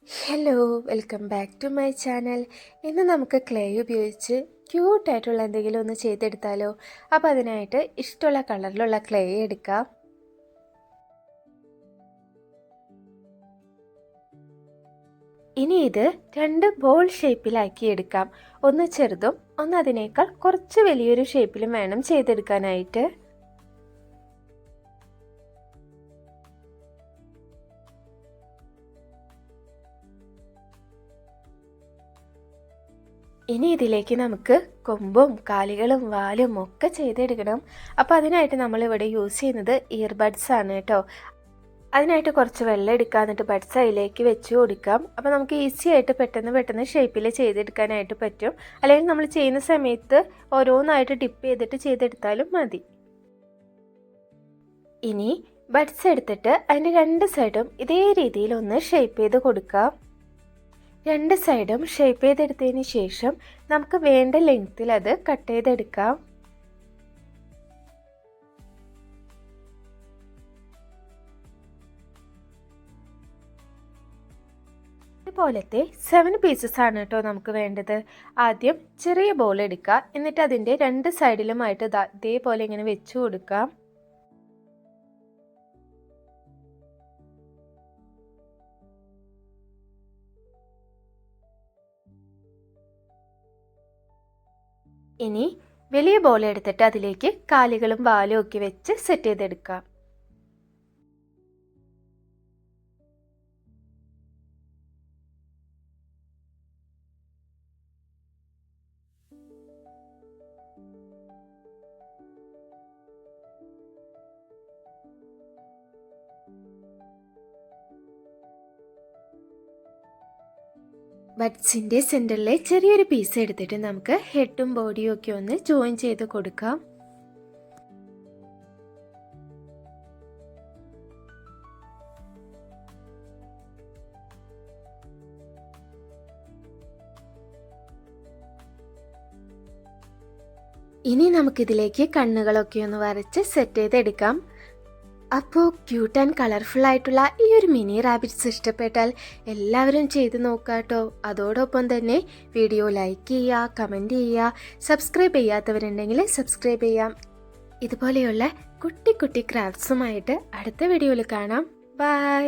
Hello, welcome back to my channel. ഇന്ന് നമുക്ക് clay ഉപയോഗിച്ച് ക്യൂട്ടായിട്ടുള്ള എന്തെങ്കിലും ഒന്ന് ചെയ്തെടുത്താലോ? അപ്പോൾ അതിനായിട്ട് ഇഷ്ടമുള്ള കളറിലുള്ള ക്ലേ എടുക്കാം. ഇനി ഇത് രണ്ട് ബോൾ ഷേപ്പിലാക്കി എടുക്കാം. ഒന്ന് ചെറുതും ഒന്ന് അതിനേക്കാൾ കുറച്ച് വലിയൊരു ഷേപ്പിലും വേണം ചെയ്തെടുക്കാനായിട്ട്. ഇനി ഇതിലേക്ക് നമുക്ക് കൊമ്പും കാലുകളും വാലും ഒക്കെ ചെയ്തെടുക്കണം. അപ്പോൾ അതിനായിട്ട് നമ്മളിവിടെ യൂസ് ചെയ്യുന്നത് ഇയർബഡ്സ് ആണ് കേട്ടോ. അതിനായിട്ട് കുറച്ച് വെള്ളം എടുക്കുക, എന്നിട്ട് ബഡ്സ് അതിലേക്ക് വെച്ച് കൊടുക്കാം. അപ്പോൾ നമുക്ക് ഈസി ആയിട്ട് പെട്ടെന്ന് ഷേപ്പിൽ ചെയ്തെടുക്കാനായിട്ട് പറ്റും. അല്ലെങ്കിൽ നമ്മൾ ചെയ്യുന്ന സമയത്ത് ഓരോന്നായിട്ട് ഡിപ്പ് ചെയ്തിട്ട് ചെയ്തെടുത്താലും മതി. ഇനി ബഡ്സ് എടുത്തിട്ട് അതിൻ്റെ രണ്ട് സൈഡും ഇതേ രീതിയിൽ ഒന്ന് ഷേപ്പ് ചെയ്ത് കൊടുക്കാം. രണ്ട് സൈഡും ഷേപ്പ് ചെയ്തെടുത്തതിന് ശേഷം നമുക്ക് വേണ്ട ലെങ്ത്തിൽ അത് കട്ട് ചെയ്തെടുക്കാം. ഇതുപോലത്തെ 7 പീസസ് ആണ് കേട്ടോ നമുക്ക് വേണ്ടത്. ആദ്യം ചെറിയ ബോൾ എടുക്കുക, എന്നിട്ട് അതിൻ്റെ രണ്ട് സൈഡിലുമായിട്ട് ഇതേപോലെ ഇങ്ങനെ വെച്ച് കൊടുക്കാം. ഇനി വലിയ ബോൾ എടുത്തിട്ട് അതിലേക്ക് കാലുകളും വാലും ഒക്കെ വെച്ച് സെറ്റ് ചെയ്തെടുക്കാം. ബഡ്സിൻ്റെ സെൻറ്ററിലെ ചെറിയൊരു പീസ് എടുത്തിട്ട് നമുക്ക് ഹെഡും ബോഡിയും ഒക്കെ ഒന്ന് ജോയിൻ ചെയ്ത് കൊടുക്കാം. ഇനി നമുക്കിതിലേക്ക് കണ്ണുകളൊക്കെ ഒന്ന് വരച്ച് സെറ്റ് ചെയ്തെടുക്കാം. അപ്പോൾ ക്യൂട്ട് ആൻഡ് കളർഫുൾ ആയിട്ടുള്ള ഈ ഒരു മിനി റാബിറ്റ്സ് ഇഷ്ടപ്പെട്ടാൽ എല്ലാവരും ചെയ്ത് നോക്കാട്ടോ. അതോടൊപ്പം തന്നെ വീഡിയോ ലൈക്ക് ചെയ്യുക, കമൻറ്റ് ചെയ്യുക, സബ്സ്ക്രൈബ് ചെയ്യാത്തവരുണ്ടെങ്കിൽ സബ്സ്ക്രൈബ് ചെയ്യാം. ഇതുപോലെയുള്ള കുട്ടി ക്രാഫ്റ്റ്സുമായിട്ട് അടുത്ത വീഡിയോയിൽ കാണാം. ബൈ.